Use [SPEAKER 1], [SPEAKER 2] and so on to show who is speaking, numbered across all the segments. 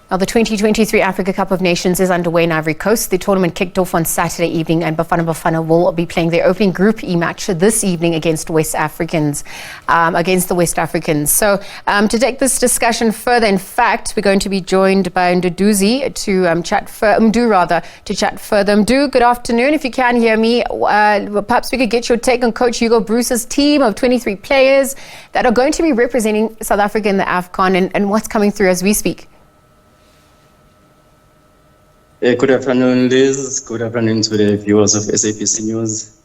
[SPEAKER 1] Now, the 2023 Africa Cup of Nations is underway in Ivory Coast. The tournament kicked off on Saturday evening, and Bafana Bafana will be playing their opening Group E match this evening against the West Africans. So, to take this discussion further, in fact, we're going to be joined by Mduduzi to chat further. Mdu, good afternoon. If you can hear me, perhaps we could get your take on Coach Hugo Broos's team of 23 players that are going to be representing South Africa in the AFCON and what's coming through as we speak.
[SPEAKER 2] Good afternoon, Liz. Good afternoon to the viewers of SABC News.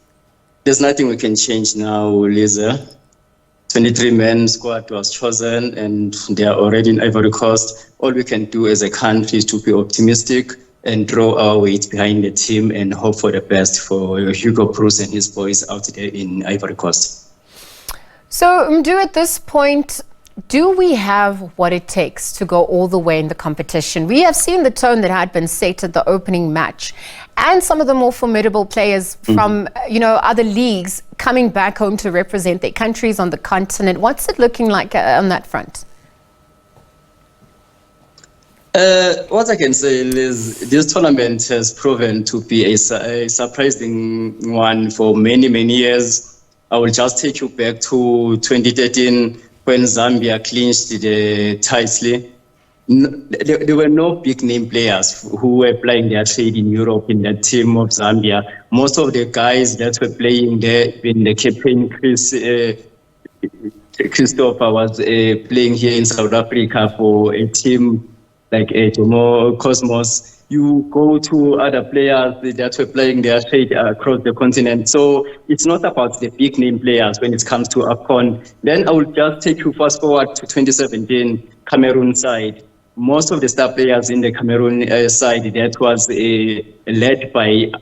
[SPEAKER 2] There's nothing we can change now, Liz. 23-man squad was chosen and they are already in Ivory Coast. All we can do as a country is to be optimistic and draw our weight behind the team and hope for the best for Hugo Broos and his boys out there in Ivory Coast.
[SPEAKER 1] So, Mdu, at this point, do we have what it takes to go all the way in the competition? We have seen the tone that had been set at the opening match and some of the more formidable players from, other leagues coming back home to represent their countries on the continent. What's it looking like on that front?
[SPEAKER 2] What I can say is this tournament has proven to be a surprising one for many, many years. I will just take you back to 2013 when Zambia clinched the title. There were no big name players who were playing their trade in Europe in that team of Zambia. Most of the guys that were playing there, even the captain Christopher was playing here in South Africa for a team like Jomo Cosmos. You go to other players that were playing their trade across the continent. So it's not about the big name players when it comes to AFCON. Then I will just take you fast forward to 2017 Cameroon side. Most of the star players in the Cameroon side that was led by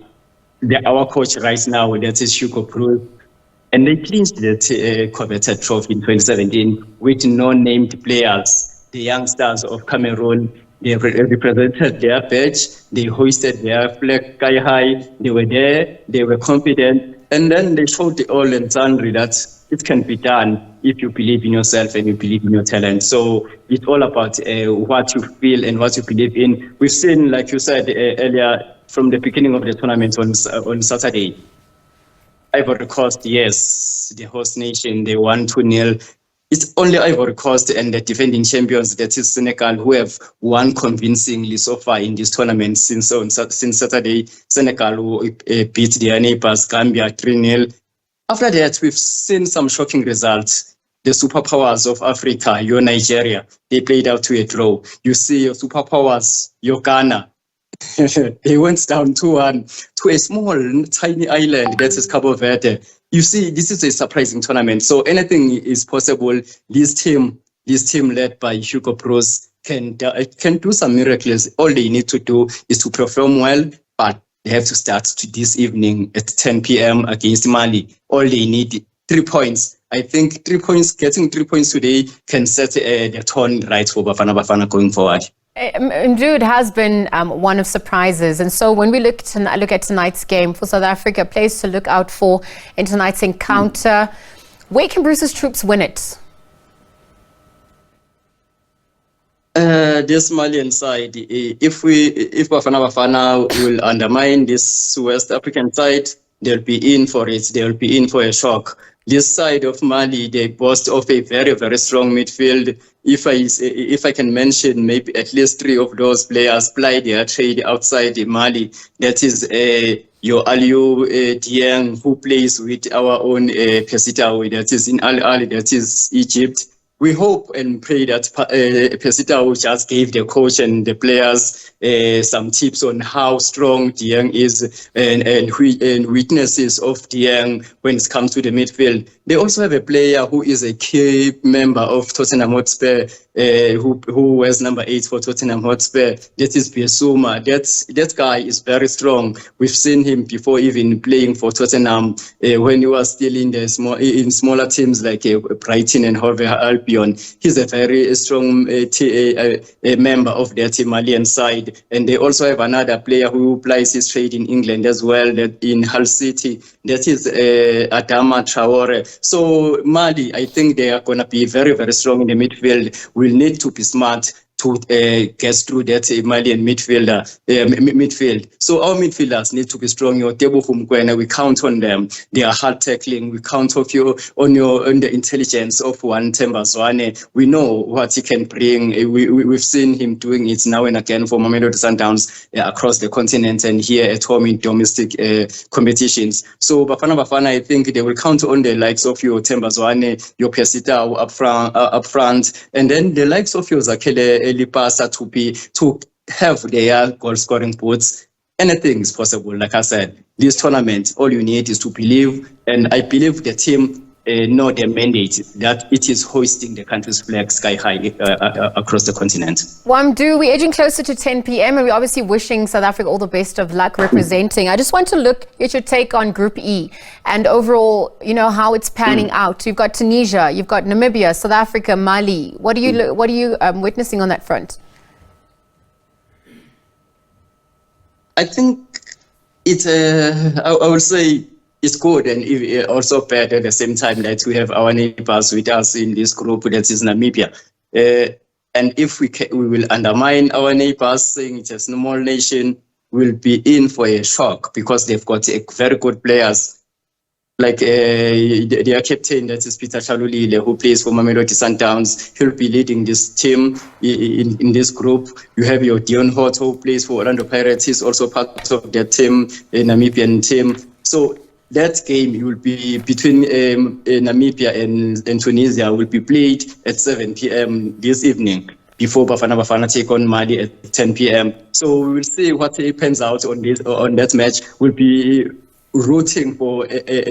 [SPEAKER 2] our coach right now, that is Hugo Broos. And they clinched the coveted trophy in 2017 with no named players. The youngsters of Cameroon, they represented their badge, they hoisted their flag sky high, they were there, they were confident, and then they showed the all and sundry that it can be done if you believe in yourself and you believe in your talent. So it's all about what you feel and what you believe in. We've seen, like you said earlier, from the beginning of the tournament on Saturday, Ivory Coast, yes, the host nation, they won 2-0. It's only Ivory Coast and the defending champions, that is Senegal, who have won convincingly so far in this tournament since Saturday. Senegal who beat their neighbors, Gambia 3-0. After that, we've seen some shocking results. The superpowers of Africa, your Nigeria, they played out to a draw. You see your superpowers, your Ghana, they went down 2-1 to a small, tiny island that is Cabo Verde. You see, this is a surprising tournament. So anything is possible. This team led by Hugo Broos can do some miracles. All they need to do is to perform well, but they have to start this evening at 10 p.m. against Mali. All they need 3 points. I think 3 points, getting 3 points today can set the tone right for Bafana Bafana going forward.
[SPEAKER 1] Mdu, it has been one of surprises, and so when we look at tonight's game for South Africa, players to look out for in tonight's encounter, where can Broos's troops win it?
[SPEAKER 2] This Malian side, if Bafana Bafana will undermine this West African side, they'll be in for it. They'll be in for a shock. This side of Mali, they boast of a very, very strong midfield. If I can mention maybe at least 3 of those players play their trade outside Mali. That is your Aliou Dieng, who plays with our own Pesita, that is in Al Ahly, that is Egypt. We hope and pray that Pesita just gave the coach and the players some tips on how strong Dieng is and weaknesses of Dieng when it comes to the midfield. They also have a player who is a key member of Tottenham Hotspur, who wears number 8 for Tottenham Hotspur. That is Bissouma. That guy is very strong. We've seen him before, even playing for Tottenham when he was still in smaller teams like Brighton and Hove Albion. He's a very strong member of their Malian side. And they also have another player who plays his trade in England as well, that in Hull City. That is Adama Traore. So Mali, I think they are going to be very, very strong in the midfield. We'll need to be smart to get through that Malian midfield. So our midfielders need to be strong. We count on them. They are hard tackling. We count on the intelligence of one Themba Zwane. We know what he can bring. We've seen him doing it now and again for Mamelodi Sundowns across the continent and here at home in domestic competitions. So Bafana Bafana, I think they will count on the likes of your Themba Zwane, your Pesita up front, and then the likes of your Zakele Elipasa to have their goal scoring boots. Anything is possible. Like I said, this tournament, all you need is to believe, and I believe the team know their mandate, that it is hoisting the country's flag sky high across the continent.
[SPEAKER 1] Mdu, we're edging closer to 10 p.m. and we're obviously wishing South Africa all the best of luck representing. I just want to look at your take on Group E and overall, how it's panning out. You've got Tunisia, you've got Namibia, South Africa, Mali. What are you witnessing on that front?
[SPEAKER 2] I think it's I would say it's good and also bad at the same time that we have our neighbors with us in this group, that is Namibia. And if we will undermine our neighbors, saying it's a small nation, we'll be in for a shock because they've got very good players. Like their captain, that is Peter Chalulile, who plays for Mamelodi Sundowns. He'll be leading this team in this group. You have your Dion Hort, who plays for Orlando Pirates. He's also part of their team, a Namibian team. So that game will be between Namibia and Tunisia will be played at 7 p.m. this evening before Bafana Bafana take on Mali at 10 p.m. So we will see what happens out on that match. We'll be rooting for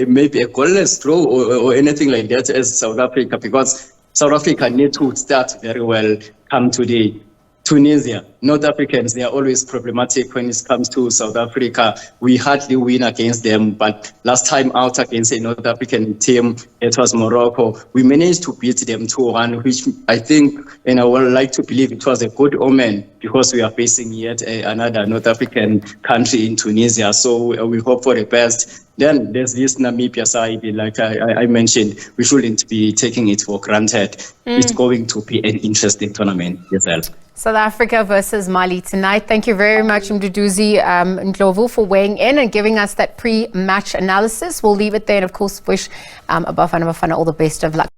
[SPEAKER 2] maybe a goalless draw or anything like that as South Africa, because South Africa need to start very well come today. Tunisia, North Africans, they are always problematic when it comes to South Africa. We hardly win against them, but last time out against a North African team, it was Morocco. We managed to beat them 2-1, which I think, and I would like to believe it was a good omen because we are facing yet another North African country in Tunisia. So we hope for the best. Then there's this Namibia side, like I mentioned, we shouldn't be taking it for granted. It's going to be an interesting tournament yourself.
[SPEAKER 1] South Africa versus Mali tonight. Thank you very much, Mduduzi Ndlovu, for weighing in and giving us that pre-match analysis. We'll leave it there and, of course, wish Bafana Bafana all the best of luck.